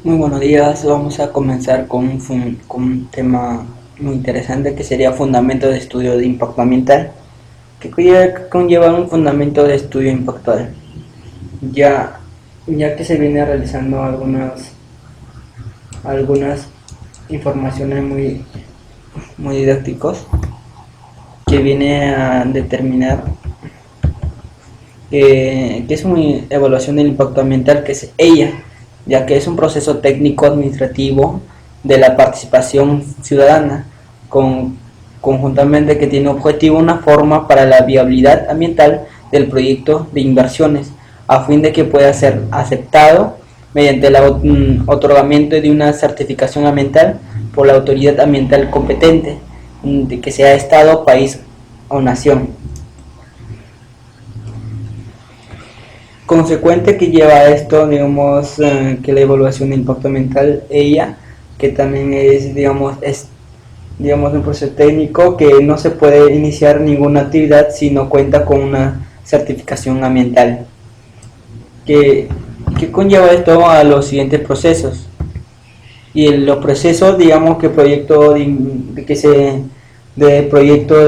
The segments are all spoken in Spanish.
Muy buenos días, vamos a comenzar con un tema muy interesante que sería fundamento de estudio de impacto ambiental, que conlleva un fundamento de estudio impactual, ya, ya que se viene realizando algunas informaciones muy didácticos que viene a determinar que es una evaluación del impacto ambiental, que es ella, ya que es un proceso técnico administrativo de la participación ciudadana, con, conjuntamente que tiene objetivo una forma para la viabilidad ambiental del proyecto de inversiones, a fin de que pueda ser aceptado mediante el otorgamiento de una certificación ambiental por la autoridad ambiental competente, de que sea Estado, país o nación. Consecuente que lleva a esto, digamos, que la evaluación de impacto ambiental, ella, que también digamos, un proceso técnico que no se puede iniciar ninguna actividad si no cuenta con una certificación ambiental, que, que conlleva esto a los siguientes procesos. Y en los procesos, digamos, que proyecto de proyecto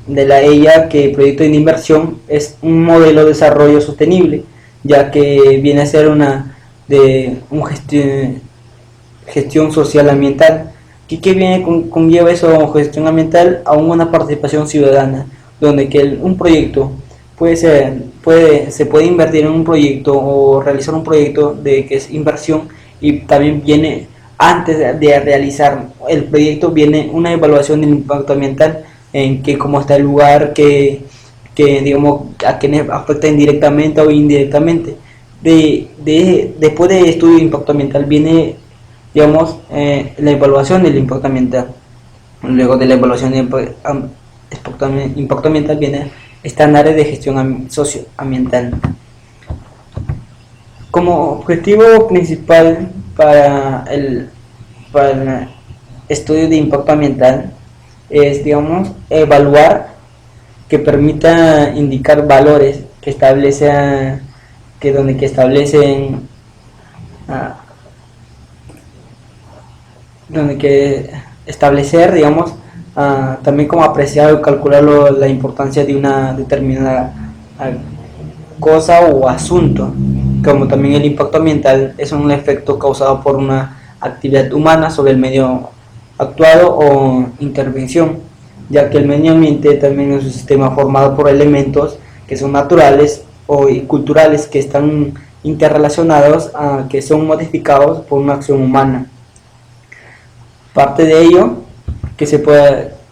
de la EIA, que proyecto de inversión es un modelo de desarrollo sostenible, ya que viene a ser gestión social ambiental. ¿Qué viene conlleva eso, gestión ambiental? A una participación ciudadana, donde un proyecto se puede invertir en un proyecto o realizar un proyecto de que es inversión, y también viene, antes de realizar el proyecto, viene una evaluación del impacto ambiental, en que cómo está el lugar, que digamos a quienes afecta indirectamente o indirectamente. Después del estudio de impacto ambiental viene, digamos, la evaluación del impacto ambiental. Luego de la evaluación del impacto ambiental viene estándares de gestión socioambiental. Como objetivo principal para el estudio de impacto ambiental es, digamos, evaluar, que permita indicar valores que establece, que establecen, ah, donde que establecer, digamos, también como apreciar o calcular la importancia de una determinada cosa o asunto, como también el impacto ambiental es un efecto causado por una actividad humana sobre el medio actuado o intervención, ya que el medio ambiente también es un sistema formado por elementos que son naturales o culturales, que están interrelacionados, que son modificados por una acción humana. Parte de ello,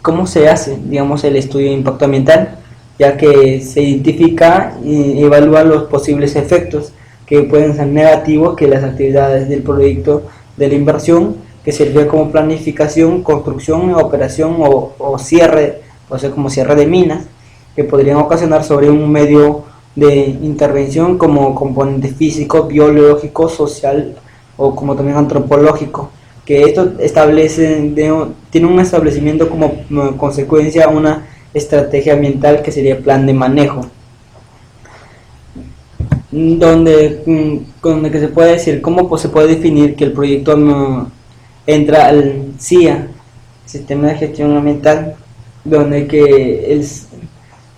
¿cómo se hace, digamos, el estudio de impacto ambiental? Ya que se identifica y evalúa los posibles efectos que pueden ser negativos que las actividades del proyecto de la inversión, que sirve como planificación, construcción, operación o cierre, o sea, como cierre de minas, que podrían ocasionar sobre un medio de intervención como componente físico, biológico, social o como también antropológico, que esto tiene un establecimiento como consecuencia una estrategia ambiental, que sería plan de manejo, donde que se puede decir cómo, pues, se puede definir que el proyecto entra al CIA, Sistema de Gestión Ambiental, donde que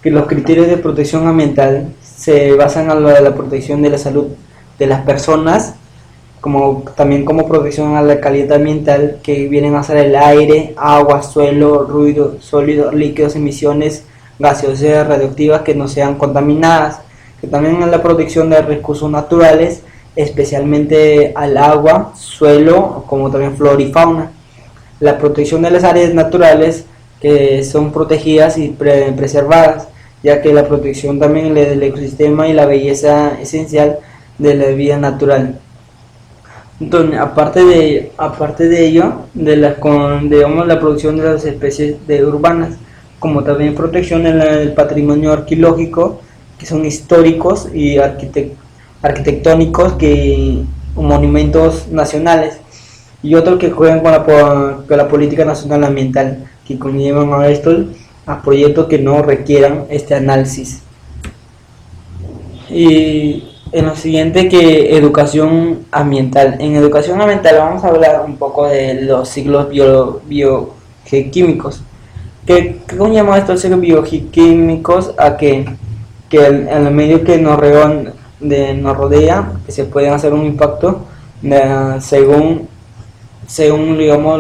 los criterios de protección ambiental se basan en la protección de la salud de las personas, como también como protección a la calidad ambiental, que vienen a ser el aire, agua, suelo, ruido, sólidos, líquidos, emisiones gaseosas, radioactivas que no sean contaminadas, que también es la protección de recursos naturales, especialmente al agua, suelo, como también flora y fauna. La protección de las áreas naturales que son protegidas y preservadas, ya que la protección también del ecosistema y la belleza esencial de la vida natural. Entonces, aparte de ello, digamos, la producción de las especies urbanas, como también protección del patrimonio arqueológico, que son históricos y arquitectónicos, que monumentos nacionales, y otros que juegan con la política nacional ambiental, que conllevan a estos a proyectos que no requieran este análisis. Y En lo siguiente que educación ambiental. En educación ambiental vamos a hablar un poco de los ciclos bioquímicos. ¿Qué conlleva estos ciclos bioquímicos a que el medio que nos rodea, que se puede hacer un impacto según digamos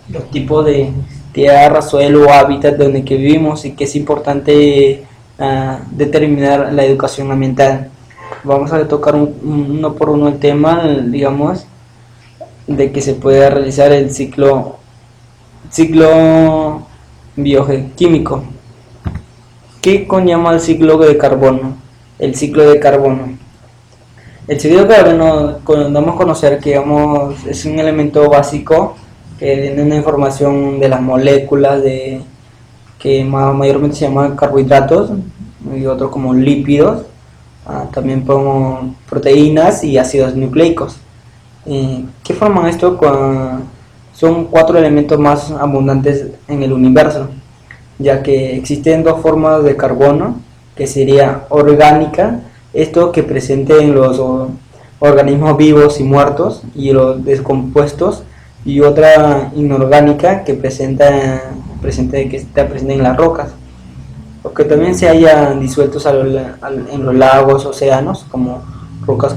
los tipos de tierra, suelo o hábitat donde que vivimos, y que es importante determinar la educación ambiental. Vamos a tocar uno por uno el tema, digamos, de que se puede realizar el ciclo bioquímico. ¿Qué conlleva el ciclo de carbono? El ciclo de carbono. El ciclo de carbono damos a conocer que, digamos, es un elemento básico que tiene una información de las moléculas que mayormente se llaman carbohidratos, y otros como lípidos, también como proteínas y ácidos nucleicos. ¿Qué forman esto? Son 4 elementos más abundantes en el universo, ya que existen 2 formas de carbono, que sería orgánica, esto que presente en los organismos vivos y muertos y los descompuestos, y otra inorgánica que que está presente en las rocas, o que también se haya disueltos en los lagos, océanos, como rocas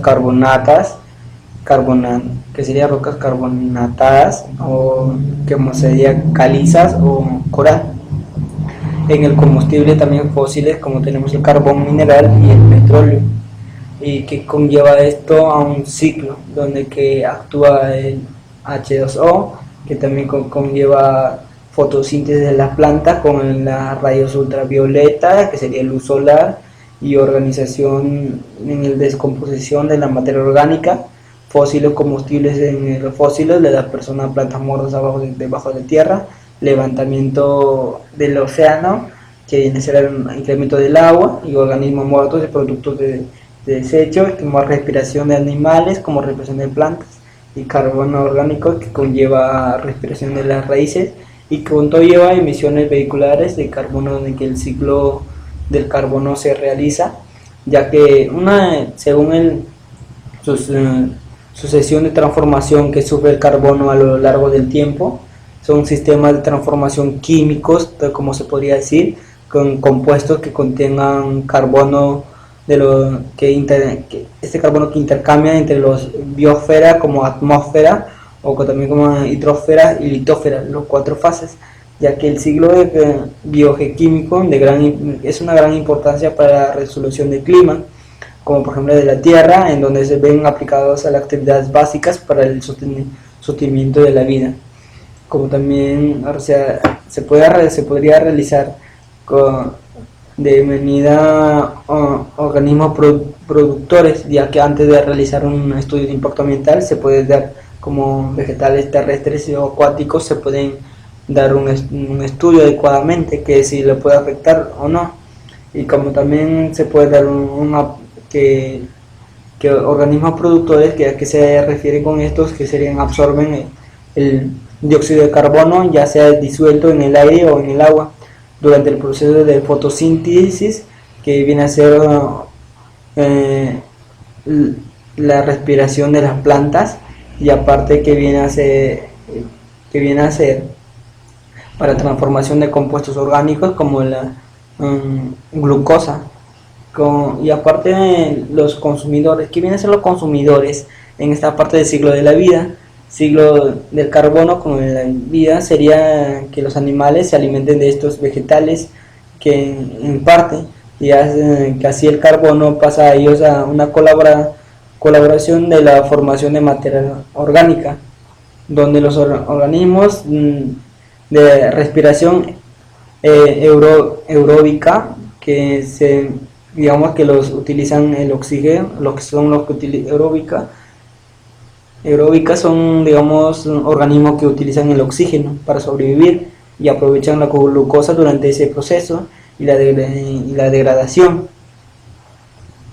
que serían rocas carbonatadas, o que sería calizas o coral. En el combustible también fósiles, como tenemos el carbón mineral y el petróleo, y que conlleva esto a un ciclo donde que actúa el H2O, que también conlleva fotosíntesis de las plantas con las rayos ultravioleta, que sería luz solar, y organización en la descomposición de la materia orgánica, fósiles, combustibles en los fósiles de las personas, plantas muertas debajo de tierra, levantamiento del océano, que viene a ser el incremento del agua, y organismos muertos y productos de desechos, como respiración de animales, como respiración de plantas, y carbono orgánico, que conlleva respiración de las raíces, y que con todo lleva emisiones vehiculares de carbono, en que el ciclo del carbono se realiza, ya que según sucesión de transformación que sufre el carbono a lo largo del tiempo, son sistemas de transformación químicos, como se podría decir, con compuestos que contengan carbono, este carbono que intercambia entre los biosfera como atmósfera, o también como hidrosfera y litósfera, los 4 fases, ya que el ciclo bioquímico es una gran importancia para la resolución del clima, como por ejemplo de la Tierra, en donde se ven aplicados a las actividades básicas para el sostenimiento de la vida, como también, o sea, se podría realizar de manera organismos productores, ya que antes de realizar un estudio de impacto ambiental se puede dar, como vegetales terrestres o acuáticos, se pueden dar un estudio adecuadamente que si le puede afectar o no, y como también se puede dar que organismos productores, que a qué se refiere con estos, que serían absorben el dióxido de carbono, ya sea disuelto en el aire o en el agua, durante el proceso de fotosíntesis, que viene a ser la respiración de las plantas, y aparte que viene a ser para transformación de compuestos orgánicos como la glucosa. Y aparte los consumidores, ¿qué vienen a ser los consumidores en esta parte del ciclo de la vida? Ciclo del carbono como de la vida sería que los animales se alimenten de estos vegetales, que en parte, y que así el carbono pasa a ellos a una colaboración de la formación de materia orgánica, donde los organismos de respiración aeróbica, digamos que los utilizan el oxígeno, los que son los que utilizan aeróbicas son, digamos, organismos que utilizan el oxígeno para sobrevivir y aprovechan la glucosa durante ese proceso y la degradación.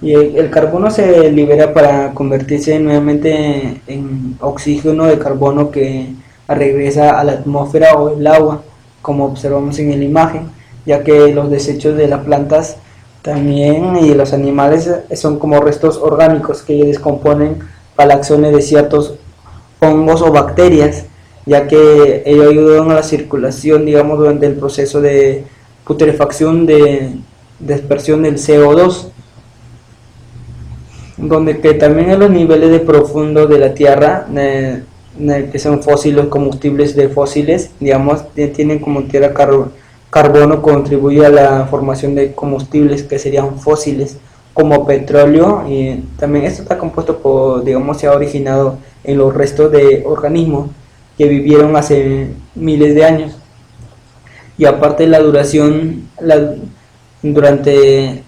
Y el carbono se libera para convertirse nuevamente en oxígeno de carbono, que regresa a la atmósfera o el agua, como observamos en la imagen, ya que los desechos de las plantas También y los animales son como restos orgánicos que descomponen para la acción de ciertos hongos o bacterias, ya que ellos ayudan a la circulación, digamos, durante el proceso de putrefacción de dispersión del CO2, donde que también en los niveles de profundo de la Tierra, que son fósiles, combustibles de fósiles, digamos, tienen como tierra carbono, contribuye a la formación de combustibles que serían fósiles, como petróleo, y también esto está compuesto por, digamos, se ha originado en los restos de organismos que vivieron hace miles de años. Y aparte la duración, durante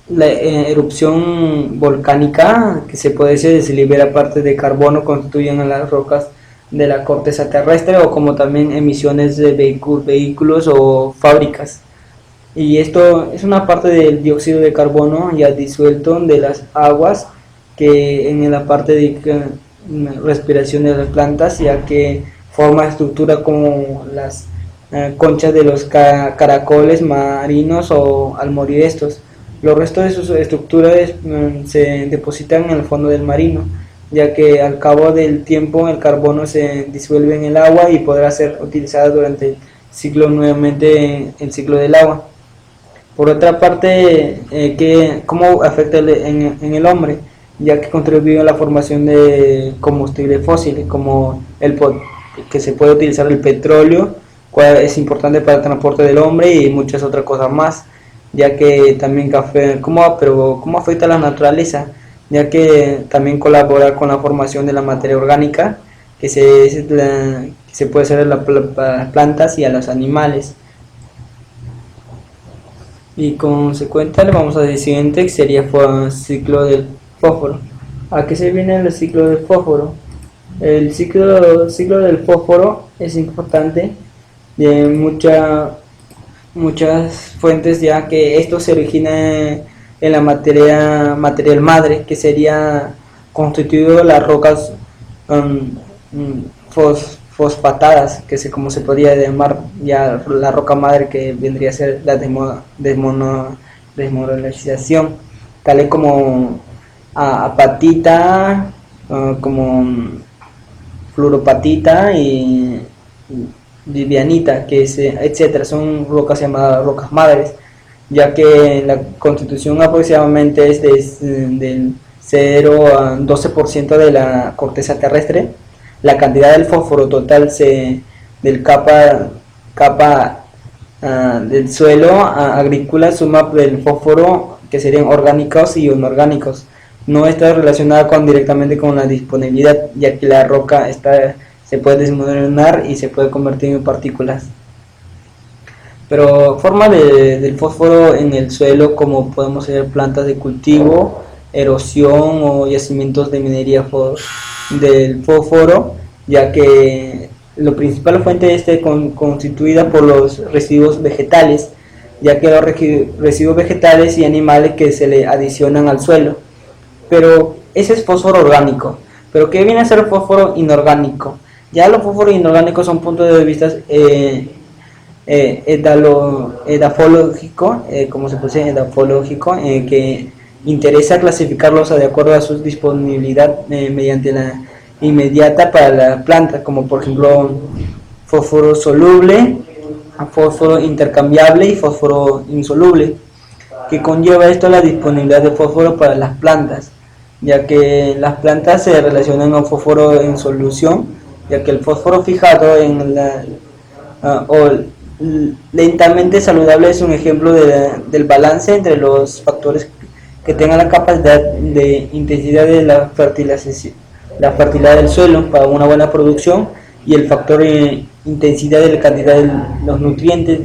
la erupción volcánica, que se puede decir, se libera parte de carbono, constituyen a las rocas de la corteza terrestre, o como también emisiones de vehículos o fábricas. Y esto es una parte del dióxido de carbono ya disuelto de las aguas, que en la parte de respiración de las plantas, ya que forma estructura como las conchas de los caracoles marinos, o al morir estos, los restos de sus estructuras se depositan en el fondo del marino, ya que al cabo del tiempo el carbono se disuelve en el agua y podrá ser utilizado durante el ciclo, nuevamente el ciclo del agua. Por otra parte, ¿cómo afecta en el hombre? Ya que contribuye a la formación de combustibles fósiles, como que se puede utilizar el petróleo, cual es importante para el transporte del hombre, y muchas otras cosas más, ya que también ¿cómo afecta a la naturaleza? Ya que también colabora con la formación de la materia orgánica, que se puede hacer a las plantas y a los animales. Y consecuente le vamos a decir siguiente, que sería el ciclo del fósforo. ¿A qué se viene el ciclo del fósforo? El ciclo del fósforo es importante de muchas fuentes, ya que esto se origina en la material madre, que sería constituido de las rocas fosfatadas, como se podría llamar ya la roca madre, que vendría a ser la desmoralización, tales como apatita, como fluoropatita y vivianita, etcétera, son rocas llamadas rocas madres, ya que la constitución aproximadamente es del 0 a 12% de la corteza terrestre. La cantidad del fósforo total del capa del suelo agrícola suma del fósforo, que serían orgánicos y inorgánicos. No está relacionada directamente con la disponibilidad, ya que la roca se puede desmoronar y se puede convertir en partículas. Pero forma del fósforo en el suelo, como podemos ser plantas de cultivo, erosión o yacimientos de minería del fósforo, ya que la principal fuente es constituida por los residuos vegetales, ya que los residuos vegetales y animales que se le adicionan al suelo. Pero ese es fósforo orgánico. Pero ¿qué viene a ser el fósforo inorgánico? Ya los fósforos inorgánicos son puntos de vista edafológico, como se puede decir, edafológico, que interesa clasificarlos de acuerdo a su disponibilidad mediante la inmediata para la planta, como por ejemplo fósforo soluble, fósforo intercambiable y fósforo insoluble, que conlleva esto la disponibilidad de fósforo para las plantas, ya que las plantas se relacionan a fósforo en solución, ya que el fósforo fijado o lentamente saludable es un ejemplo del balance entre los factores que tengan la capacidad de intensidad de la fertilidad del suelo para una buena producción, y el factor intensidad de la cantidad de los nutrientes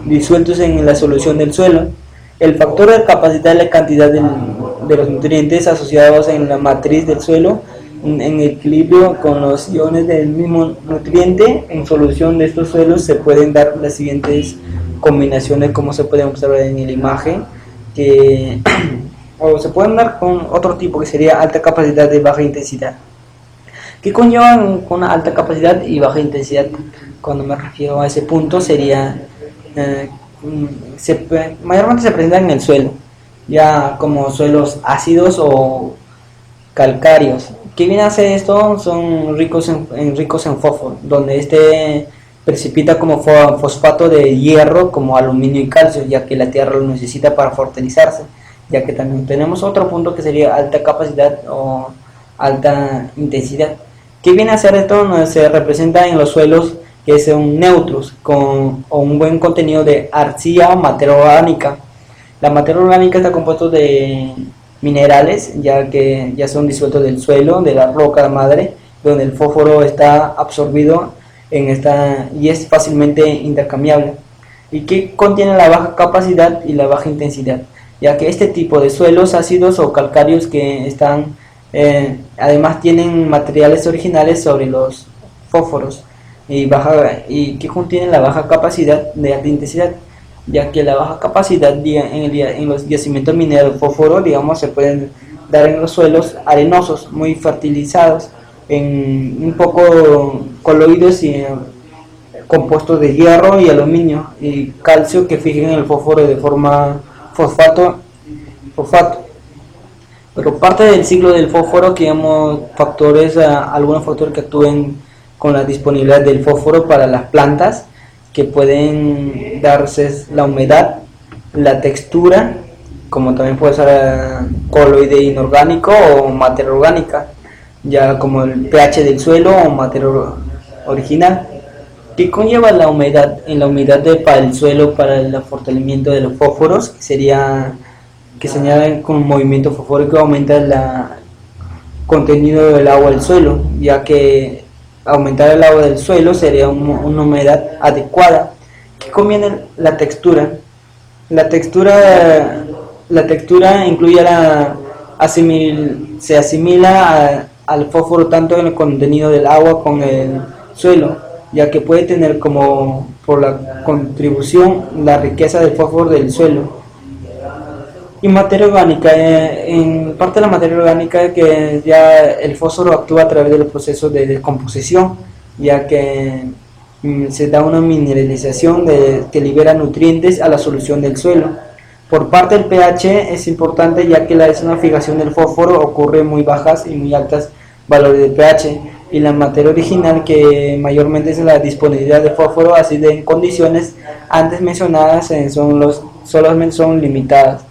disueltos en la solución del suelo. El factor de capacidad de la cantidad de los nutrientes asociados en la matriz del suelo en equilibrio con los iones del mismo nutriente en solución de estos suelos. Se pueden dar las siguientes combinaciones, como se puede observar en la imagen, que o se pueden dar con otro tipo, que sería alta capacidad de baja intensidad. ¿Qué conllevan con una alta capacidad y baja intensidad? Cuando me refiero a ese punto sería mayormente se presentan en el suelo, ya como suelos ácidos o calcáreos. ¿Qué viene a hacer esto? Son ricos en fósforo, donde este precipita como fosfato de hierro, como aluminio y calcio, ya que la tierra lo necesita para fertilizarse. Ya que también tenemos otro punto que sería alta capacidad o alta intensidad. ¿Qué viene a hacer esto? Se representa en los suelos que son neutros o un buen contenido de arcilla o materia orgánica. La materia orgánica está compuesta de minerales, ya que ya son disueltos del suelo, de la roca madre, donde el fósforo está absorbido en esta y es fácilmente intercambiable. ¿Y qué contiene la baja capacidad y la baja intensidad? Ya que este tipo de suelos ácidos o calcáreos que están además tienen materiales originales sobre los fósforos y que contienen la baja capacidad de alta intensidad, ya que la baja capacidad en los yacimientos mineros de fósforo, digamos, se pueden dar en los suelos arenosos, muy fertilizados, un poco coloides y compuestos de hierro y aluminio y calcio que fijen el fósforo de forma fosfato. Pero parte del ciclo del fósforo, que digamos algunos factores que actúen con la disponibilidad del fósforo para las plantas, que pueden darse la humedad, la textura, como también puede ser coloide inorgánico o materia orgánica, ya como el pH del suelo o materia original, que conlleva la humedad, en la humedad para el suelo para el fortalecimiento de los fósforos, que se añaden con movimiento fosfórico aumenta el contenido del agua del suelo, ya que aumentar el agua del suelo sería una humedad adecuada. Que conviene la textura. La textura, la textura incluye se asimila al fósforo tanto en el contenido del agua con el suelo, ya que puede tener como por la contribución la riqueza del fósforo del suelo. Y materia orgánica, en parte de la materia orgánica que ya el fósforo actúa a través de los procesos de descomposición, ya que se da una mineralización que libera nutrientes a la solución del suelo. Por parte del pH es importante, ya que la fijación del fósforo ocurre en muy bajas y muy altas valores de pH, y la materia original, que mayormente es la disponibilidad de fósforo, así de en condiciones antes mencionadas, solamente son limitadas,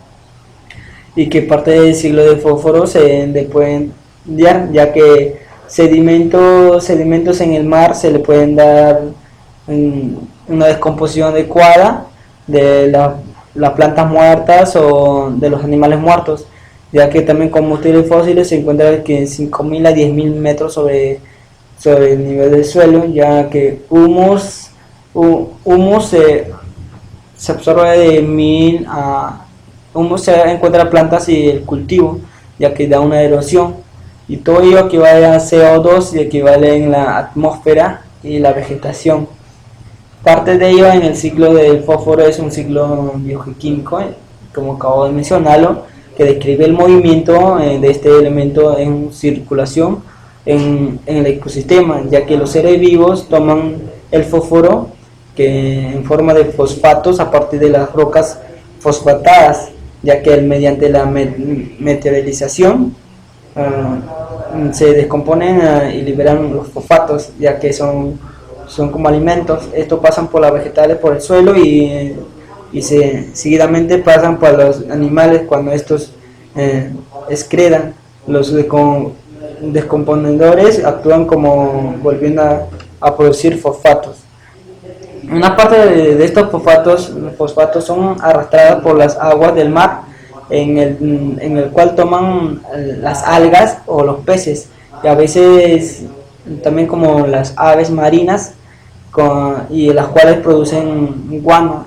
y que parte del ciclo de fósforo se le pueden dar, ya que sedimentos en el mar se le pueden dar una descomposición adecuada de las plantas muertas o de los animales muertos, ya que también combustibles fósiles se encuentran que 5.000 a 10.000 metros sobre el nivel del suelo, ya que humus se absorbe de 1.000 a humus se encuentra plantas y el cultivo, ya que da una erosión, y todo ello equivale a CO2 y equivale en la atmósfera y la vegetación. Parte de ello en el ciclo del fósforo es un ciclo bioquímico, como acabo de mencionarlo, que describe el movimiento de este elemento en circulación en el ecosistema, ya que los seres vivos toman el fósforo en forma de fosfatos a partir de las rocas fosfatadas, ya que mediante la meteorización se descomponen y liberan los fosfatos, ya que son como alimentos. Estos pasan por las vegetales, por el suelo y seguidamente pasan por los animales cuando estos excretan. Los descomponedores actúan como volviendo a producir fosfatos. Una parte de estos fosfatos son arrastradas por las aguas del mar, en el cual toman las algas o los peces, y a veces también como las aves marinas, y las cuales producen guano,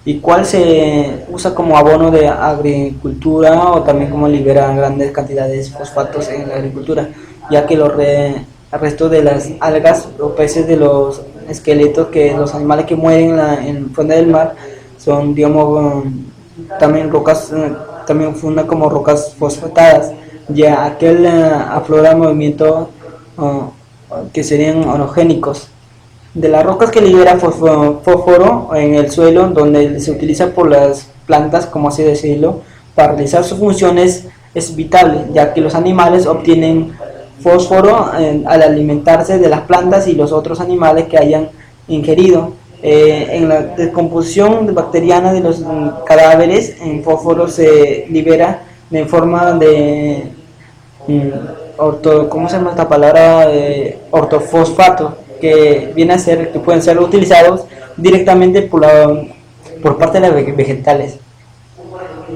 y cual se usa como abono de agricultura, o también como libera grandes cantidades de fosfatos en la agricultura, ya que el resto de las algas o peces de los esqueletos, que los animales que mueren en el fondo del mar, son, digamos, también rocas, también fundan como rocas fosfatadas, ya aquel aflora movimientos que serían orogénicos. De las rocas que libera fósforo en el suelo, donde se utiliza por las plantas, como así decirlo, para realizar sus funciones es vital, ya que los animales obtienen fósforo al alimentarse de las plantas y los otros animales que hayan ingerido. En la descomposición bacteriana de los cadáveres, el fósforo se libera de forma de ¿cómo se llama esta palabra? Ortofosfato, que viene a ser, que pueden ser utilizados directamente por parte de los vegetales,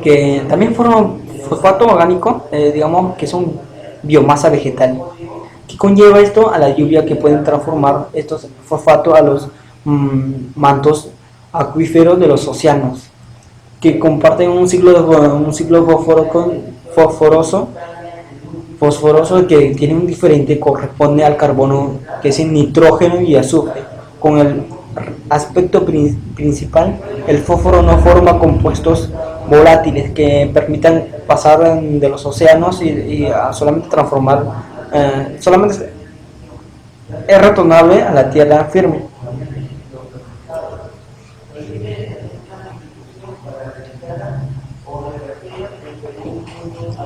que también forman fosfato orgánico, digamos que son biomasa vegetal. ¿Qué conlleva esto? A la lluvia, que pueden transformar estos fosfatos a los mantos acuíferos de los océanos, que comparten un ciclo fosforoso que tiene un diferente, corresponde al carbono, que es el nitrógeno y azufre. Con el aspecto principal, el fósforo no forma compuestos volátiles que permitan pasar de los océanos y a solamente transformar, solamente es retornable a la tierra firme.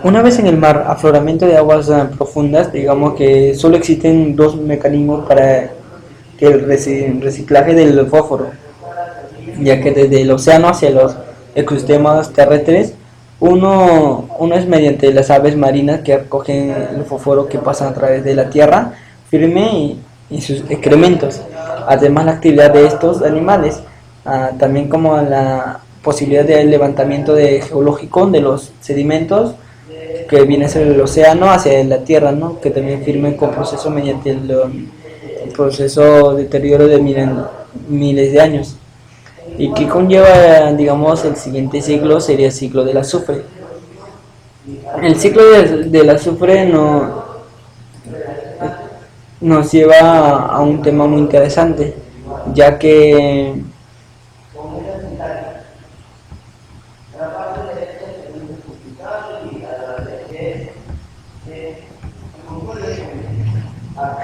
Una vez en el mar, afloramiento de aguas profundas, digamos que solo existen dos mecanismos para que el reciclaje del fósforo, ya que desde el océano hacia los ecosistemas terrestres, uno es mediante las aves marinas que recogen el fósforo que pasa a través de la tierra firme y sus excrementos. Además, la actividad de estos animales, también como la posibilidad de levantamiento geológico de los sedimentos que viene a ser el océano hacia la tierra, ¿no? Que también firme con proceso mediante el proceso de deterioro de miles de años. Y que conlleva, digamos, el siguiente ciclo sería el ciclo del azufre. El ciclo del azufre nos lleva a un tema muy interesante, ya que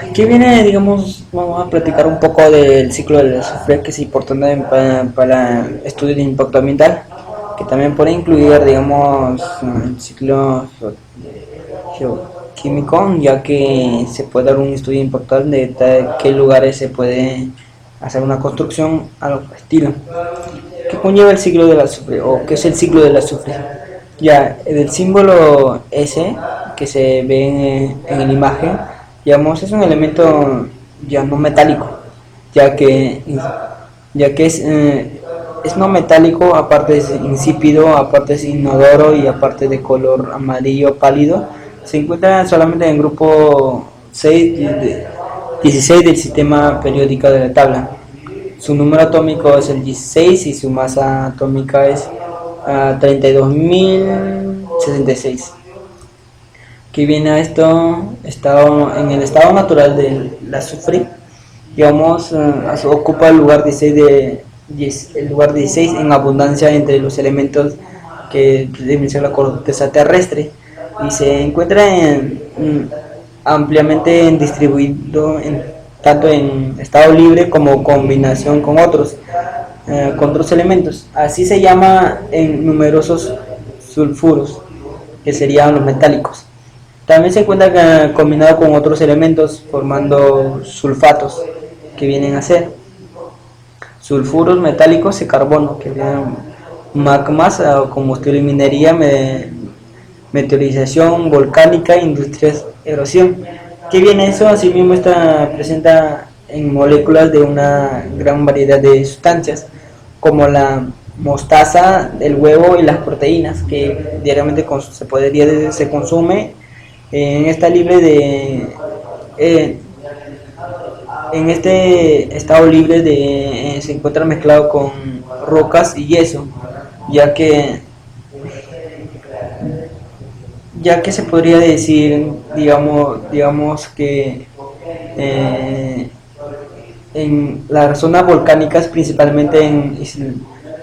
aquí viene, digamos, vamos a platicar un poco del ciclo del azufre, que es importante para estudios de impacto ambiental, que también puede incluir, digamos, el ciclo geoquímico, ya que se puede dar un estudio impacto de qué lugares se puede hacer una construcción a lo estilo. ¿Qué conlleva el ciclo del azufre o qué es el ciclo del azufre? Ya, el símbolo S que se ve en la imagen, digamos, es un elemento ya no metálico, ya que es no metálico, aparte es insípido, aparte es inodoro y aparte de color amarillo pálido. Se encuentra solamente en el grupo 16 del sistema periódico de la tabla. Su número atómico es el 16 y su masa atómica es 32.066. Que viene a esto, en el estado natural del azufre, digamos, ocupa el lugar 16 en abundancia entre los elementos que deben ser la corteza terrestre, y se encuentra ampliamente distribuido tanto en estado libre como combinación con otros elementos. Así se llama en numerosos sulfuros, que serían los metálicos. También se encuentra combinado con otros elementos formando sulfatos, que vienen a ser sulfuros metálicos y carbono, que vienen magmas o combustible, minería, meteorización volcánica, industrias, erosión. ¿Qué viene eso? Asimismo está presenta en moléculas de una gran variedad de sustancias, como la mostaza, el huevo y las proteínas, que diariamente se consume en esta en este estado libre se encuentra mezclado con rocas y yeso, ya que se podría decir, digamos que en las zonas volcánicas, principalmente en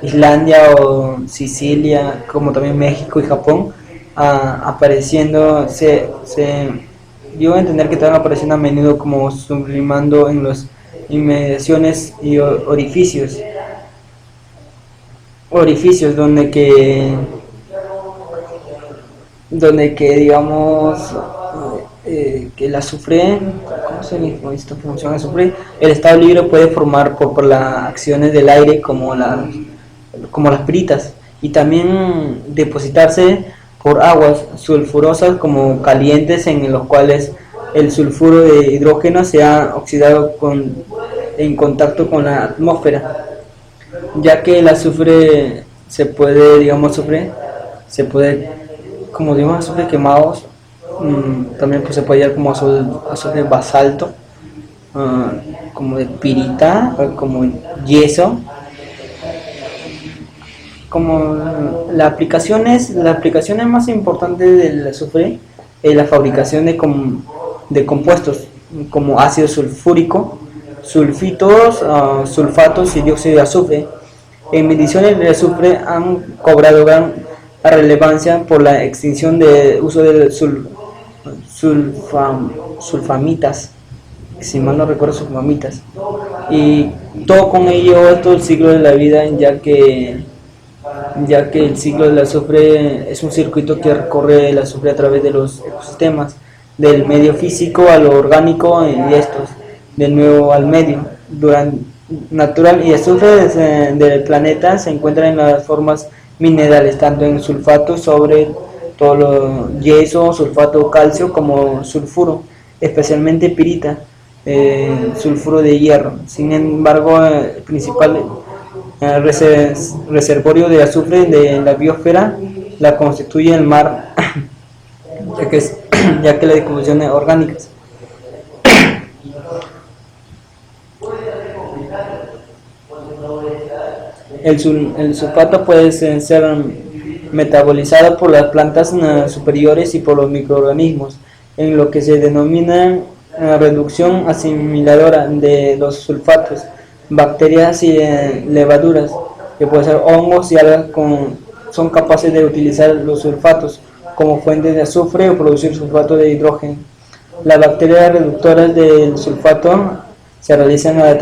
Islandia o Sicilia, como también México y Japón, apareciendo, dio a entender que estaban apareciendo a menudo como sublimando en las inmediaciones y orificios donde que donde que digamos que el azufre, ¿cómo se le esta función azufre? El estado libre puede formar por las acciones del aire como las piritas y también depositarse por aguas sulfurosas como calientes en los cuales el sulfuro de hidrógeno se ha oxidado en contacto con la atmósfera, ya que el azufre se puede, digamos, se puede, como digamos, azufre quemados, también pues se puede hallar como azufre basalto, como de pirita, como yeso, como la aplicación más importante del azufre es la fabricación de compuestos como ácido sulfúrico, sulfitos, sulfatos y dióxido de azufre. En mediciones del azufre han cobrado gran relevancia por la extinción de uso de sulfamitas, si mal no recuerdo, sulfamitas, y todo con ello todo el ciclo de la vida, ya que el ciclo del azufre es un circuito que recorre el azufre a través de los ecosistemas, del medio físico a lo orgánico y estos, de nuevo al medio natural, y azufre del planeta se encuentra en las formas minerales, tanto en sulfato sobre todo lo yeso, sulfato calcio como sulfuro, especialmente pirita, sulfuro de hierro. Sin embargo, el principal reservorio de azufre de la biosfera la constituye el mar, ya que la decomposición es orgánica. El sulfato puede ser metabolizado por las plantas superiores y por los microorganismos, en lo que se denomina reducción asimiladora de los sulfatos, bacterias y levaduras, que pueden ser hongos y algas, son capaces de utilizar los sulfatos como fuente de azufre o producir sulfato de hidrógeno. Las bacterias reductoras del sulfato se realizan a la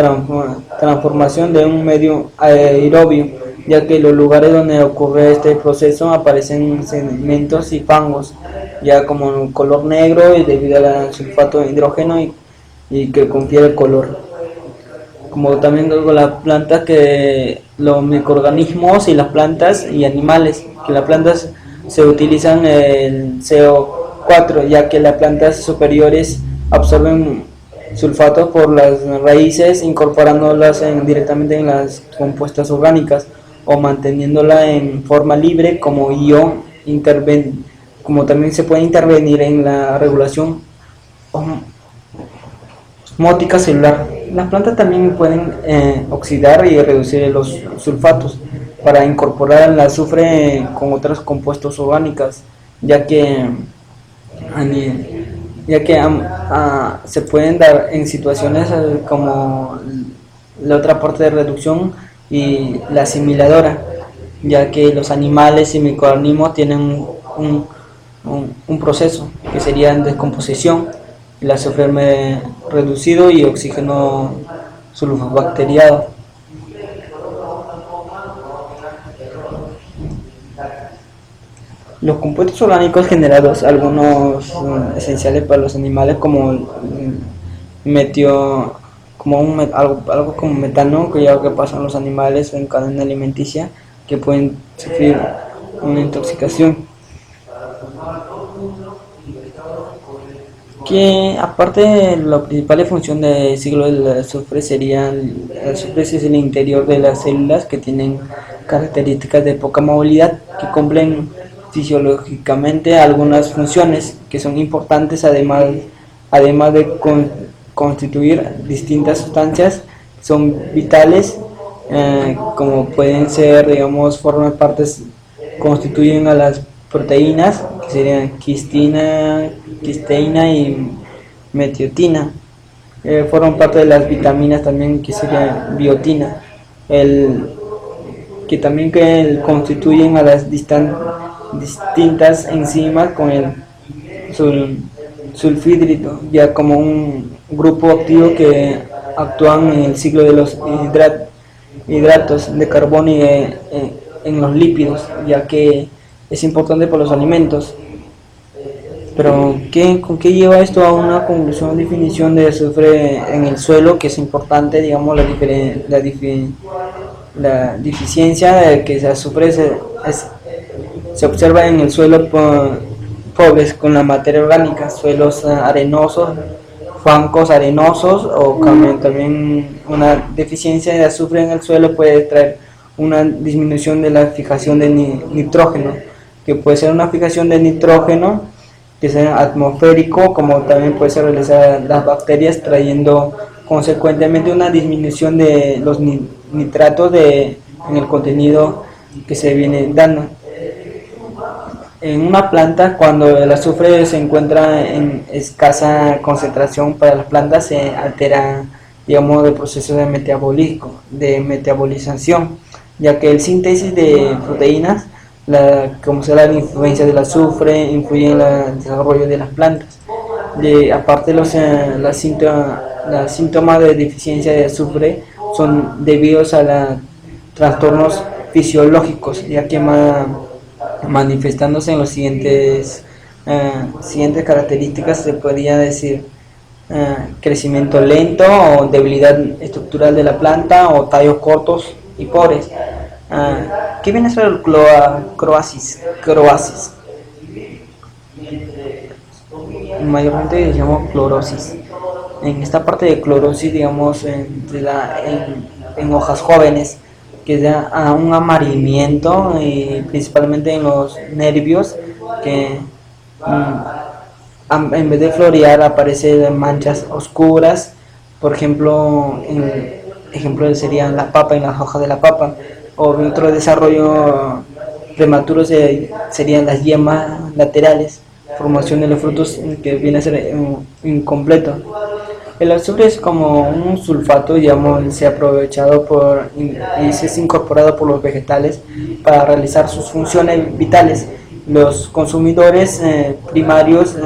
transformación de un medio aerobio, ya que en los lugares donde ocurre este proceso aparecen sedimentos y fangos, ya como un color negro y debido al sulfato de hidrógeno y que confiere el color. Como también con las plantas, que los microorganismos y las plantas y animales, que las plantas se utilizan el CO4, ya que las plantas superiores absorben sulfatos por las raíces, incorporándolas directamente en las compuestas orgánicas o manteniéndola en forma libre como ion como también se puede intervenir en la regulación osmótica celular. Las plantas también pueden oxidar y reducir los sulfatos para incorporar el azufre con otros compuestos orgánicos, ya que se pueden dar en situaciones como la otra parte de reducción y la asimiladora, ya que los animales y microorganismos tienen un proceso que sería en descomposición, el azufre reducido y oxígeno sulfobacteriado. Los compuestos orgánicos generados, algunos esenciales para los animales, como metio, algo como metano, que ya que pasan los animales en cadena alimenticia, que pueden sufrir una intoxicación. Que aparte de la principal función del ciclo del azufre sería, el azufre es el interior de las células que tienen características de poca movilidad, que cumplen fisiológicamente algunas funciones que son importantes, además de constituir distintas sustancias, son vitales, como pueden ser, digamos, forman partes, constituyen a las proteínas, que serían cisteína y metiotina. Forman parte de las vitaminas también, que sería biotina, que también constituyen a las distintas enzimas con el sulfhídrido, ya como un grupo activo que actúan en el ciclo de los hidratos de carbono y en los lípidos, ya que es importante para los alimentos. Pero ¿con qué lleva esto a una conclusión o definición de azufre en el suelo? Que es importante, digamos, la deficiencia de que se azufre se observa en el suelo pobres con la materia orgánica, suelos arenosos, bancos arenosos, o también una deficiencia de azufre en el suelo puede traer una disminución de la fijación de nitrógeno, que puede ser una fijación de nitrógeno que sea atmosférico, como también puede ser realizada las bacterias, trayendo consecuentemente una disminución de los nitratos en el contenido que se viene dando. En una planta, cuando el azufre se encuentra en escasa concentración para las plantas, se altera, digamos, el proceso de metabolización, ya que el síntesis de proteínas, como será la influencia del azufre, influye en el desarrollo de las plantas. Aparte, los síntomas de deficiencia de azufre son debidos a trastornos fisiológicos, ya que manifestándose en los siguientes características. Se podría decir crecimiento lento o debilidad estructural de la planta, o tallos cortos y pobres. ¿Qué viene a ser el croasis? Mayormente llamamos clorosis. En esta parte de clorosis, digamos, en hojas jóvenes, que da a un amarillamiento, principalmente en los nervios, que en vez de florear aparecen manchas oscuras. Por ejemplo, serían la papa, en las hojas de la papa. O otro desarrollo prematuro serían las yemas laterales, formación de los frutos que viene a ser incompleto. El azufre es como un sulfato, digamos, se ha aprovechado y se es incorporado por los vegetales para realizar sus funciones vitales. Los consumidores primarios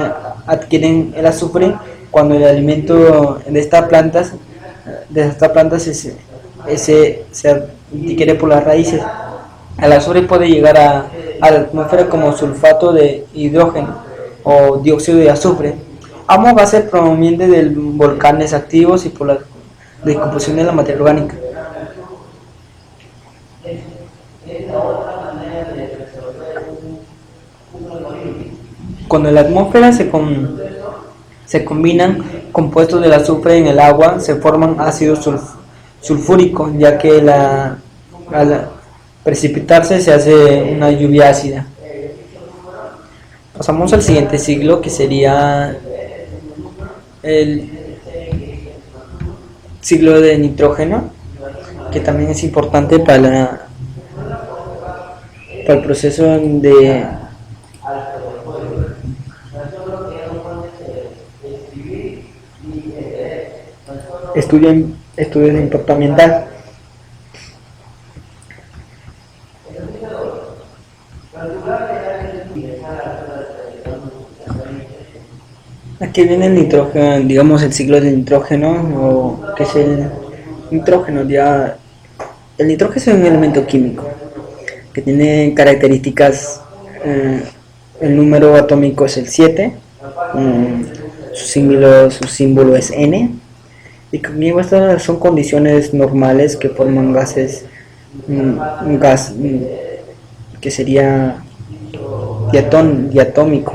adquieren el azufre cuando el alimento de estas plantas se adquiere por las raíces. El azufre puede llegar a la atmósfera como sulfato de hidrógeno o dióxido de azufre. Ambos gases provenientes de volcanes activos y por la descomposición de la materia orgánica. Cuando en la atmósfera se combinan compuestos del azufre en el agua, se forman ácidos sulfúricos, ya que al precipitarse se hace una lluvia ácida. Pasamos al siguiente siglo, que sería el siglo de nitrógeno, que también es importante para el proceso de estudios de impacto ambiental. Aquí viene el nitrógeno, digamos el ciclo del nitrógeno, o que es el nitrógeno. El nitrógeno es un elemento químico que tiene características, el número atómico es el 7, su símbolo es N, y conmigo estas son condiciones normales que forman un gas que sería diatómico,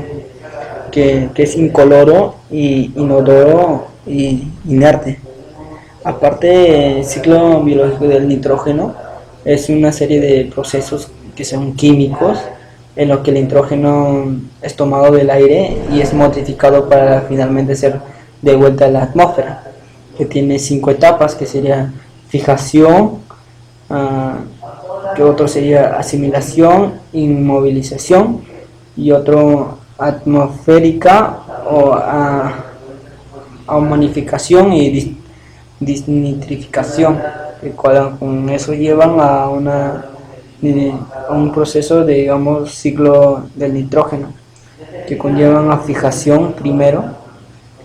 que es incoloro, inodoro y inerte. Aparte, el ciclo biológico del nitrógeno es una serie de procesos que son químicos, en los que el nitrógeno es tomado del aire y es modificado para finalmente ser devuelta a la atmósfera, que tiene 5 etapas, que sería fijación, que otro sería asimilación, inmovilización, y otro atmosférica o humanificación y desnitrificación, que con eso llevan a un proceso de, digamos, ciclo del nitrógeno, que conllevan a fijación primero,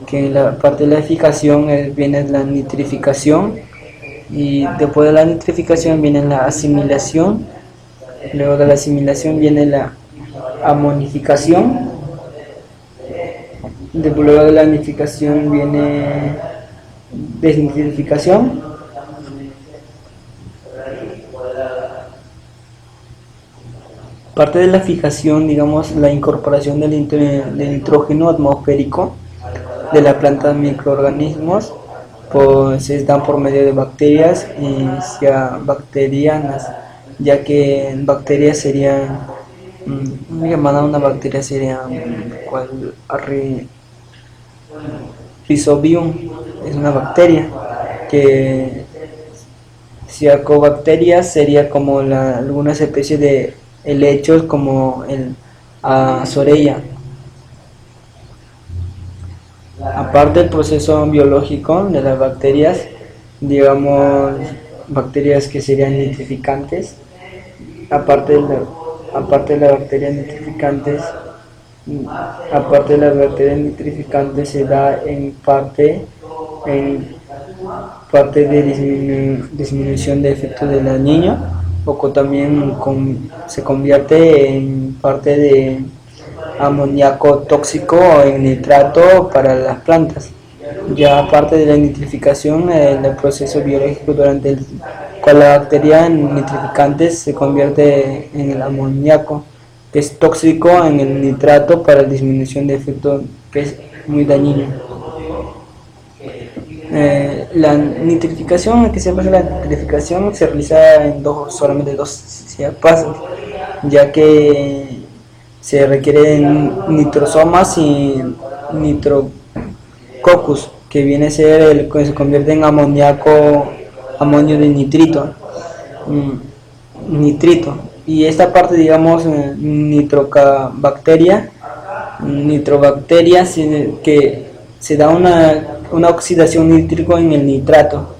que en la parte de la fijación viene la nitrificación, y después de la nitrificación viene la asimilación, luego de la asimilación viene la amonificación, luego de la nitrificación viene desnitrificación. Parte de la fijación, digamos, la incorporación del nitrógeno atmosférico de las plantas microorganismos, pues se dan por medio de bacterias y bacterianas, ya que bacterias serían, llamada una bacteria sería, ¿cuál? Rhizobium, es una bacteria que ciacobacterias sería como algunas especies de helechos como el Azorea. Aparte del proceso biológico de las bacterias, digamos, bacterias que serían nitrificantes, aparte de las bacterias nitrificantes se da en parte de disminución de efecto de la niña, o también se convierte en parte de amoníaco tóxico o en nitrato para las plantas. Ya aparte de la nitrificación, el proceso biológico con la bacteria nitrificante se convierte en el amoníaco, que es tóxico, en el nitrato para disminución de efecto, que es muy dañino. La nitrificación, que se realiza en solamente dos pasos, ya que se requieren nitrosomas y nitrococcus, que viene a ser el que se convierte en amonio de nitrito, y esta parte, digamos, nitrobacteria, que se da una oxidación nítrico en el nitrato,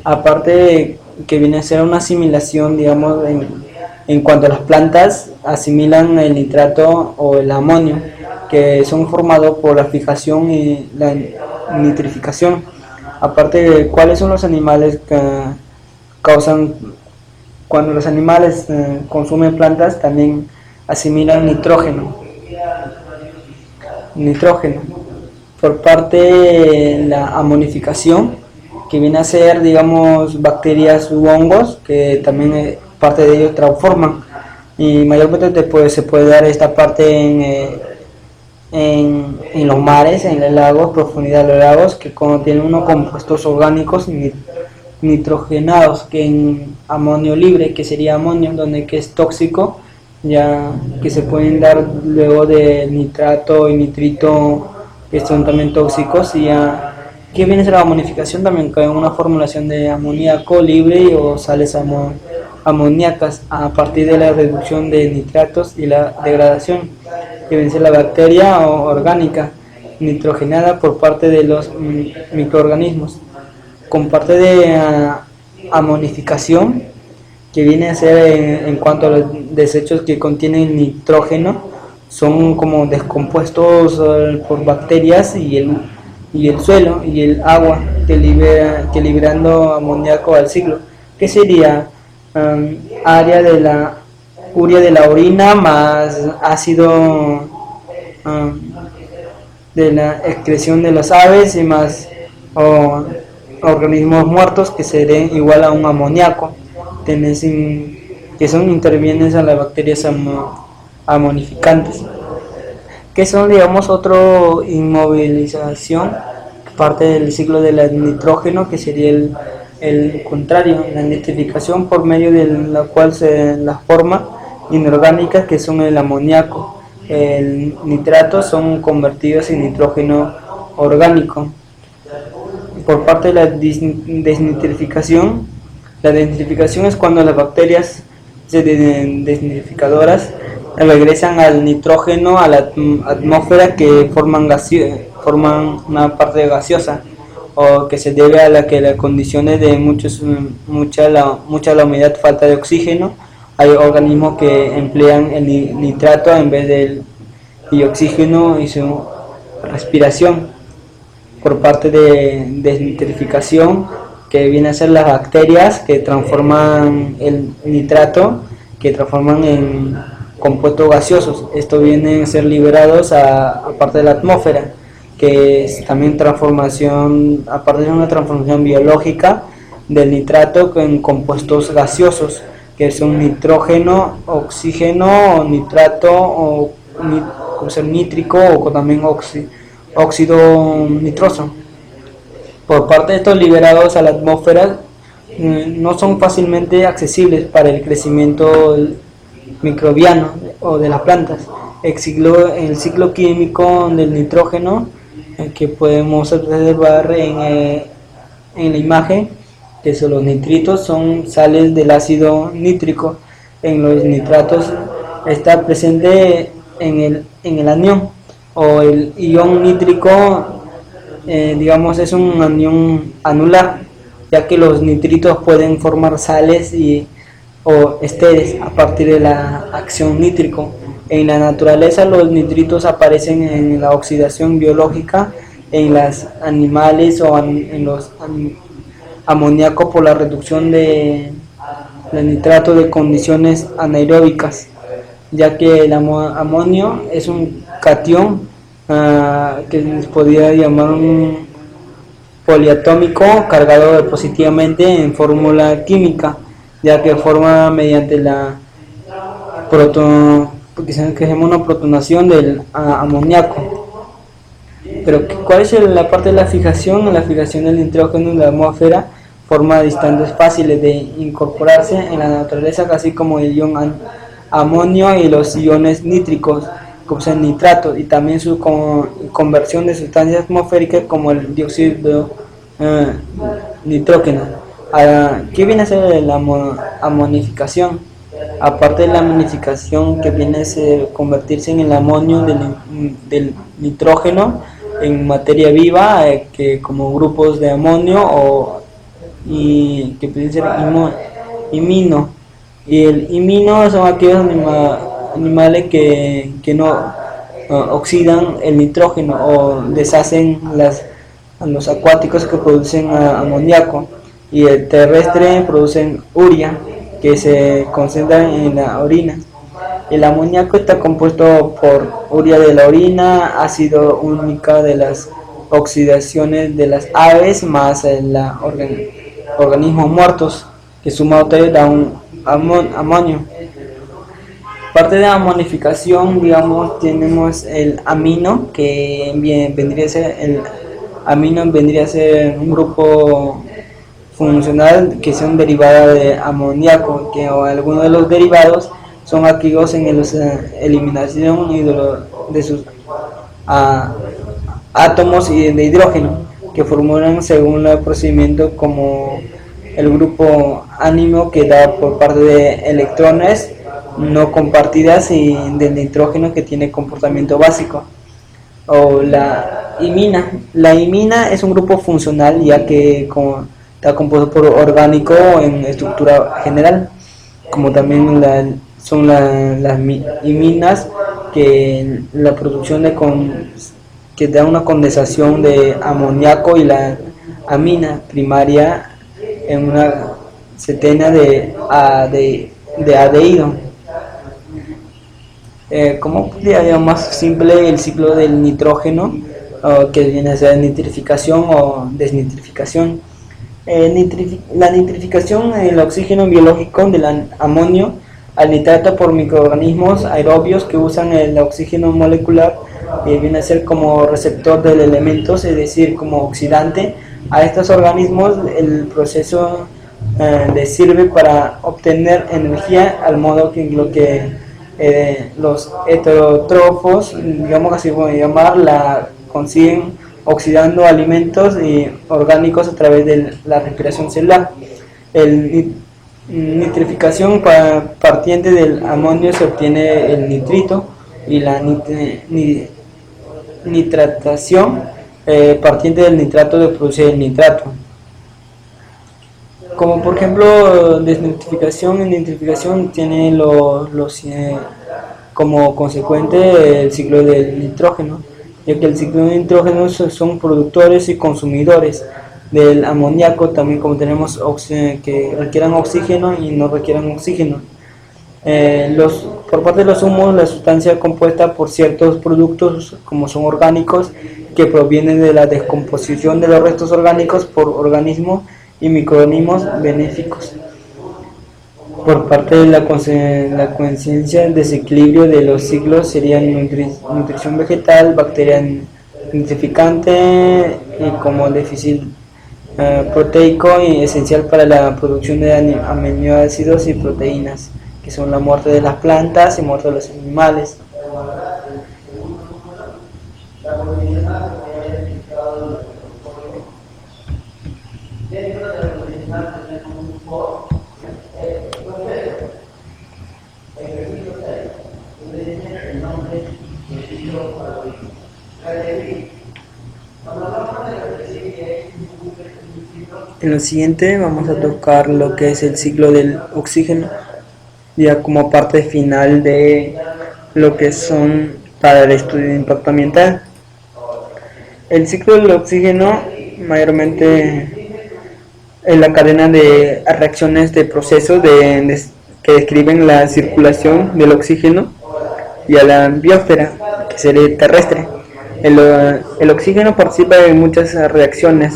aparte que viene a ser una asimilación, digamos, en cuanto a las plantas asimilan el nitrato o el amonio, que son formados por la fijación y la nitrificación. Aparte, ¿cuáles son los animales que causan? Cuando los animales consumen plantas, también asimilan nitrógeno. Por parte de la amonificación, que viene a ser, digamos, bacterias u hongos, que también parte de ellos transforman, y mayormente se puede dar esta parte en los mares, en los lagos, profundidad de los lagos, que contienen unos compuestos orgánicos nitrogenados, que en amonio libre, que sería amonio, donde que es tóxico, ya que se pueden dar luego de nitrato y nitrito, que son también tóxicos, y ya que viene a ser la amonificación también, con una formulación de amoníaco libre o sales amoníacas a partir de la reducción de nitratos y la degradación, que viene a ser la bacteria orgánica nitrogenada por parte de los microorganismos. Con parte de amonificación, que viene a ser en cuanto a los desechos que contienen nitrógeno, son como descompuestos por bacterias y el suelo y el agua, que liberando amoníaco al ciclo, que sería área de la urea de la orina más ácido de la excreción de las aves y más organismos muertos, que serían igual a un amoníaco, que son intervienen a las bacterias amonificantes, que son, digamos, otro inmovilización, parte del ciclo del nitrógeno, que sería el contrario, la nitrificación, por medio de la cual las formas inorgánicas, que son el amoníaco, el nitrato, son convertidos en nitrógeno orgánico. Por parte de la desnitrificación, es cuando las bacterias desnitrificadoras regresan al nitrógeno a la atmósfera, que forman una parte gaseosa, o que se debe a las condiciones de mucha la humedad, falta de oxígeno. Hay organismos que emplean el nitrato en vez del oxígeno y su respiración. Por parte de desnitrificación, que viene a ser las bacterias que transforman el nitrato, que transforman en compuestos gaseosos. Estos vienen a ser liberados a parte de la atmósfera, que es también transformación, a partir de una transformación biológica del nitrato en compuestos gaseosos, que son nitrógeno, oxígeno, nitrato o nítrico o también óxido nitroso. Por parte de estos liberados a la atmósfera, no son fácilmente accesibles para el crecimiento microbiano o de las plantas. El ciclo químico del nitrógeno, que podemos observar en la imagen, que son los nitritos, son sales del ácido nítrico. En los nitratos está presente en el anión, o el ion nítrico, digamos, es un anión anular, ya que los nitritos pueden formar sales o esteres a partir de la acción nítrico. En la naturaleza los nitritos aparecen en la oxidación biológica en los animales o en los amoníaco por la reducción de nitrato de condiciones anaeróbicas, ya que el amonio es un catión que se podría llamar un poliatómico cargado positivamente en fórmula química, ya que forma mediante la una protonación del amoníaco. Pero ¿cuál es la parte de la fijación? La fijación del nitrógeno en la atmósfera forma distantes fáciles de incorporarse en la naturaleza, casi como el ion amonio y los iones nítricos, como el nitrato, y también su conversión de sustancias atmosféricas como el dióxido nitrógeno. ¿Qué viene a ser la amonificación? Aparte de la amonificación, que viene a ser convertirse en el amonio del nitrógeno en materia viva, que como grupos de amonio y que pueden ser imino, y el imino son aquellos animales que no oxidan el nitrógeno o deshacen los acuáticos que producen amoníaco, y el terrestre producen urea que se concentran en la orina. El amoníaco está compuesto por urea de la orina, ácido único de las oxidaciones de las aves, más organismos muertos, que sumado da un amonio. Parte de la amonificación, digamos, tenemos el amino, que vendría a ser un grupo funcional que son derivadas de amoníaco, que algunos de los derivados son activos en la eliminación de sus átomos de hidrógeno, que formulan según el procedimiento como el grupo ánimo, que da por parte de electrones no compartidas y del nitrógeno, que tiene comportamiento básico. O la imina. La imina es un grupo funcional, ya que está compuesto por orgánico en estructura general, como también son las iminas, que la producción que da una condensación de amoníaco, y la amina primaria en una setena de aldehído. ¿Cómo podría más simple el ciclo del nitrógeno, que viene a ser nitrificación o desnitrificación? La nitrificación, el oxígeno biológico del amonio al nitrato por microorganismos aerobios que usan el oxígeno molecular, viene a ser como receptor del elemento, es decir, como oxidante. A estos organismos el proceso les sirve para obtener energía, al modo que los heterótrofos, digamos así voy a llamar, la consiguen oxidando alimentos orgánicos a través de la respiración celular. El nitrificación, partiente del amonio se obtiene el nitrito, y la nitratación, partiente del nitrato, de producir el nitrato. Como por ejemplo desnitrificación y nitrificación tiene como consecuente el ciclo del nitrógeno, ya que el ciclo del nitrógeno son productores y consumidores del amoníaco, también como tenemos que requieran oxígeno y no requieran oxígeno. Por parte de los humos, la sustancia compuesta por ciertos productos como son orgánicos que provienen de la descomposición de los restos orgánicos por organismos y microorganismos benéficos. Por parte de la conciencia, el desequilibrio de los ciclos serían nutrición vegetal, bacteria nitrificante y como déficit proteico y esencial para la producción de aminoácidos y proteínas, que son la muerte de las plantas y muerte de los animales. En lo siguiente vamos a tocar lo que es el ciclo del oxígeno, ya como parte final de lo que son para el estudio de impacto ambiental. El ciclo del oxígeno mayormente es la cadena de reacciones de procesos que describen la circulación del oxígeno y a la biosfera, que sería terrestre. El oxígeno participa en muchas reacciones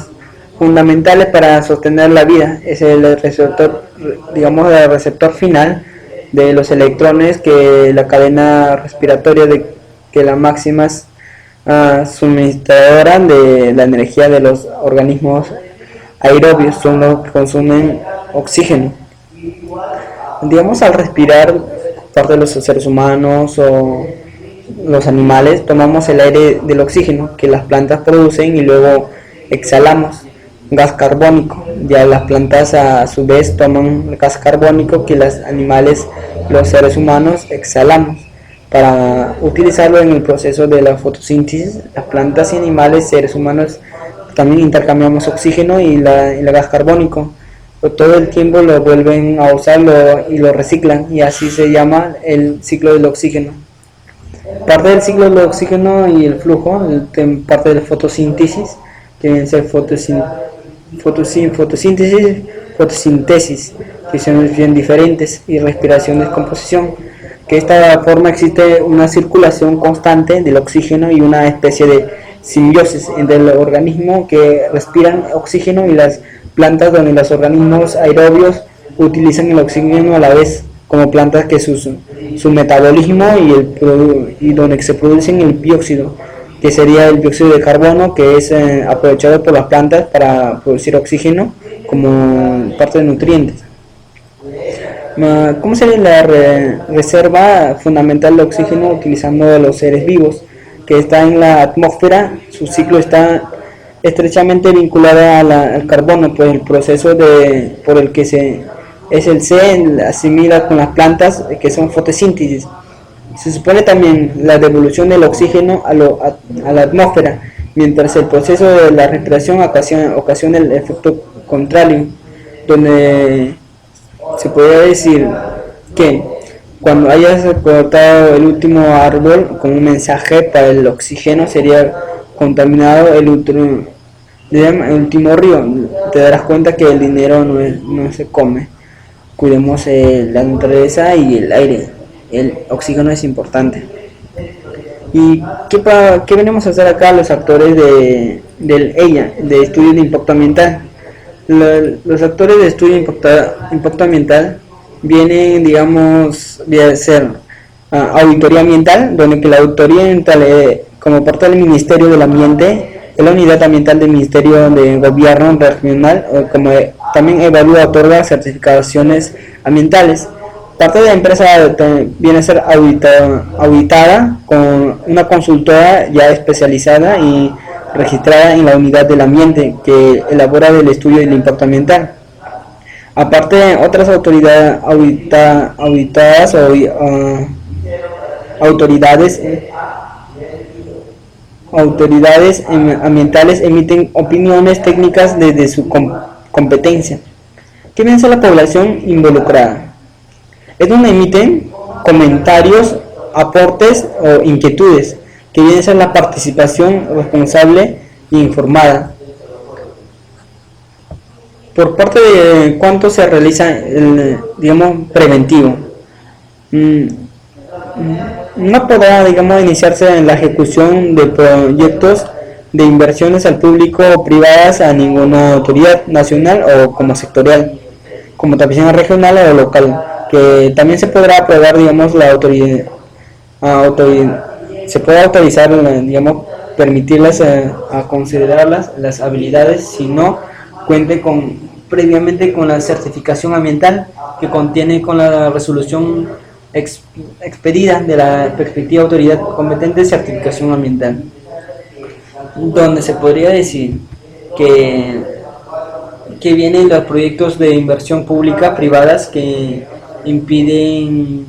fundamentales para sostener la vida. Es el receptor, digamos, el receptor final de los electrones que la cadena respiratoria que las máximas suministradoras de la energía de los organismos aerobios son los que consumen oxígeno. Digamos, al respirar, parte de los seres humanos o los animales, tomamos el aire del oxígeno que las plantas producen y luego exhalamos gas carbónico. Ya las plantas a su vez toman gas carbónico que los animales, los seres humanos, exhalamos para utilizarlo en el proceso de la fotosíntesis. Las plantas y animales, seres humanos, también intercambiamos oxígeno y el gas carbónico. Todo el tiempo lo vuelven a usarlo y lo reciclan, y así se llama el ciclo del oxígeno. Parte del ciclo del oxígeno y el flujo, parte de la fotosíntesis, que viene a ser fotosíntesis, que son bien diferentes, y respiración, descomposición, que de esta forma existe una circulación constante del oxígeno y una especie de simbiosis entre el organismo que respiran oxígeno y las plantas, donde los organismos aerobios utilizan el oxígeno a la vez, como plantas que su metabolismo y donde se produce el dióxido, que sería el dióxido de carbono, que es aprovechado por las plantas para producir oxígeno como parte de nutrientes. ¿Cómo sería la reserva fundamental de oxígeno utilizando los seres vivos? Que está en la atmósfera, su ciclo está estrechamente vinculado al carbono, pues el proceso por el que se asimila con las plantas, que son fotosíntesis. Se supone también la devolución del oxígeno a la atmósfera, mientras el proceso de la respiración ocasiona el efecto contrario, donde se puede decir que cuando hayas cortado el último árbol con un mensaje para el oxígeno, sería contaminado el último río. Te darás cuenta que el dinero no se come. Cuidemos la naturaleza y el aire. El oxígeno es importante. ¿Y qué venimos a hacer acá los actores de estudio de impacto ambiental? Los actores de estudio de impacto ambiental vienen, digamos, de ser auditoría ambiental, donde que la auditoría ambiental, como parte del Ministerio del Ambiente, es la unidad ambiental del Ministerio de Gobierno Regional, como también evalúa, otorga certificaciones ambientales. Parte de la empresa viene a ser auditada con una consultora ya especializada y registrada en la unidad del ambiente que elabora el estudio del impacto ambiental. Aparte, otras autoridades auditadas o autoridades ambientales emiten opiniones técnicas desde su competencia. ¿Qué piensa la población involucrada? Es donde emiten comentarios, aportes o inquietudes, que viene a ser la participación responsable e informada. Por parte de cuánto se realiza el, digamos, preventivo. No podrá, digamos, iniciarse en la ejecución de proyectos de inversiones al público o privadas a ninguna autoridad nacional o como sectorial, como también regional o local, que también se podrá aprobar, digamos, la autoridad se puede autorizar, digamos, permitirlas a considerarlas las habilidades si no cuente previamente con la certificación ambiental que contiene con la resolución expedida de la respectiva autoridad competente de certificación ambiental, donde se podría decir que, que vienen los proyectos de inversión pública privadas que impiden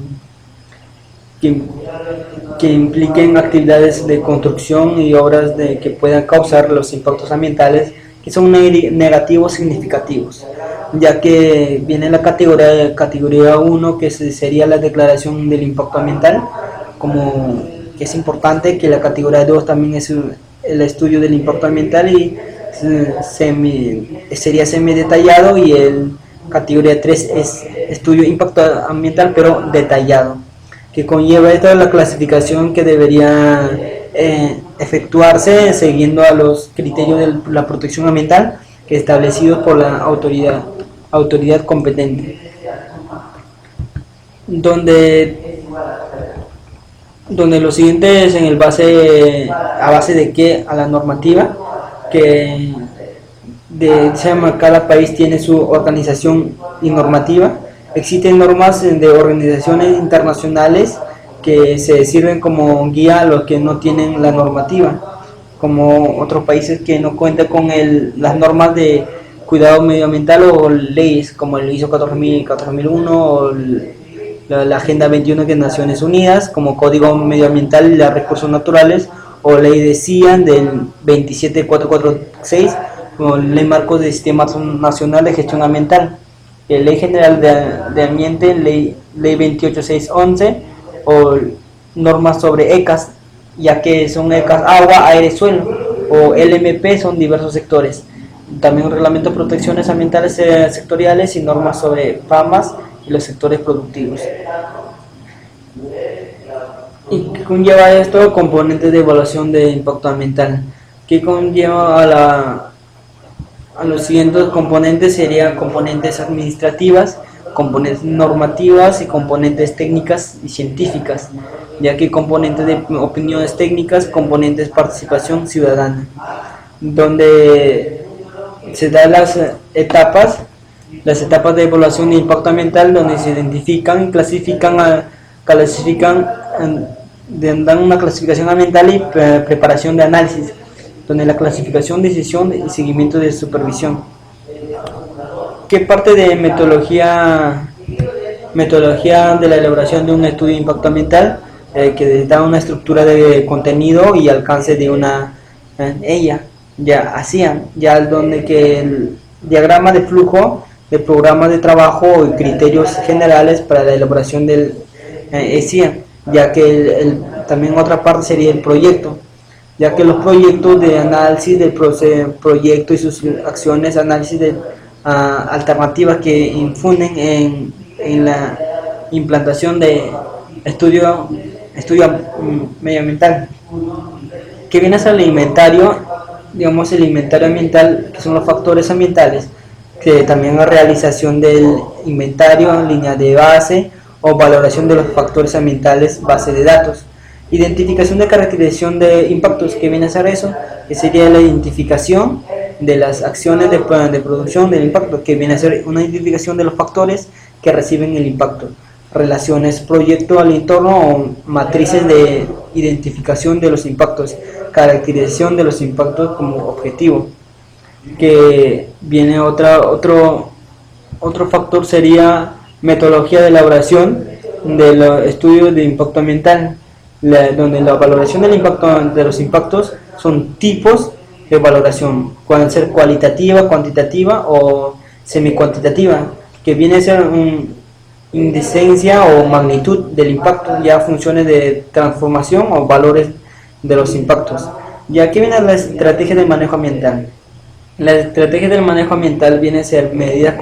que, que impliquen actividades de construcción y obras que puedan causar los impactos ambientales que son negativos significativos, ya que viene la categoría 1, que sería la declaración del impacto ambiental, como que es importante, que la categoría 2 también es el estudio del impacto ambiental y sería semi detallado, y el categoría 3 es estudio de impacto ambiental pero detallado, que conlleva toda la clasificación que debería efectuarse siguiendo a los criterios de la protección ambiental que establecidos por la autoridad competente, donde los siguientes en el a base de que a la normativa que cada país tiene su organización y normativa. Existen normas de organizaciones internacionales que se sirven como guía a los que no tienen la normativa, como otros países que no cuentan con las normas de cuidado medioambiental o leyes como el ISO 4001 o la Agenda 21 de Naciones Unidas, como Código Medioambiental y los Recursos Naturales, o Ley de CIAN del 27446, o Ley Marco del Sistema Nacional de Gestión Ambiental, Ley General de Ambiente, Ley 28611, o normas sobre ECAS, ya que son ECAS agua, aire, suelo, o LMP son diversos sectores. También un reglamento de protecciones ambientales sectoriales y normas sobre FAMAS y los sectores productivos. ¿Y qué conlleva esto? Componentes de evaluación de impacto ambiental. ¿Qué conlleva a los siguientes componentes? Serían componentes administrativas, componentes normativas y componentes técnicas y científicas, ya que componentes de opiniones técnicas, componentes de participación ciudadana, donde se dan las etapas de evaluación de impacto ambiental, donde se identifican y dan una clasificación ambiental y preparación de análisis, donde la clasificación, decisión y seguimiento de supervisión. ¿Qué parte de metodología de la elaboración de un estudio de impacto ambiental? Que da una estructura de contenido y alcance de ella. Ya donde que el diagrama de flujo de programas de trabajo y criterios generales para la elaboración del ESIA, ya que también otra parte sería el proyecto, ya que los proyectos de análisis del proyecto y sus acciones, análisis de alternativas que infunden en la implantación de estudio medioambiental, que viene a ser el inventario, digamos el inventario ambiental, que son los factores ambientales, que también la realización del inventario, línea de base o valoración de los factores ambientales, base de datos, identificación de caracterización de impactos, que viene a ser eso, que sería la identificación de las acciones de producción del impacto, que viene a ser una identificación de los factores que reciben el impacto, relaciones proyecto al entorno o matrices de identificación de los impactos, caracterización de los impactos como objetivo, que viene otro factor sería metodología de elaboración de los estudios de impacto ambiental, donde la valoración del impacto de los impactos son tipos de valoración, pueden ser cualitativa, cuantitativa o semi-cuantitativa, que viene a ser indicencia o magnitud del impacto, ya funciones de transformación o valores de los impactos. Y aquí viene la estrategia de manejo ambiental. La estrategia del manejo ambiental viene a ser medidas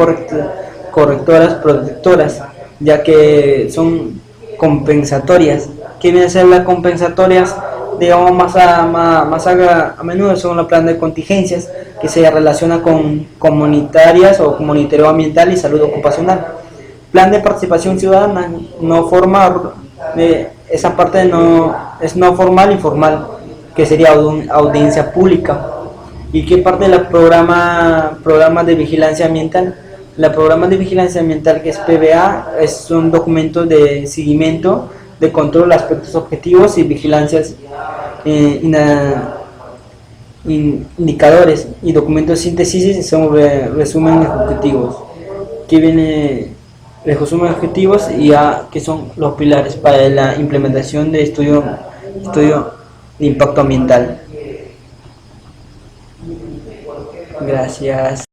correctoras, protectoras, ya que son compensatorias. ¿Qué viene a ser las compensatorias? digamos, a menudo son los planes de contingencias que se relacionan con comunitarias o con monitoreo ambiental y salud ocupacional. Plan de participación ciudadana no formal, esa parte no es no formal y formal, que sería audiencia pública. ¿Y qué parte del programa de vigilancia ambiental? La programa de vigilancia ambiental, que es PVA, es un documento de seguimiento, de control de aspectos objetivos y vigilancias, indicadores y documentos de síntesis son resumen ejecutivos. Aquí viene el resumen objetivos y que son los pilares para la implementación de estudio de impacto ambiental. Gracias.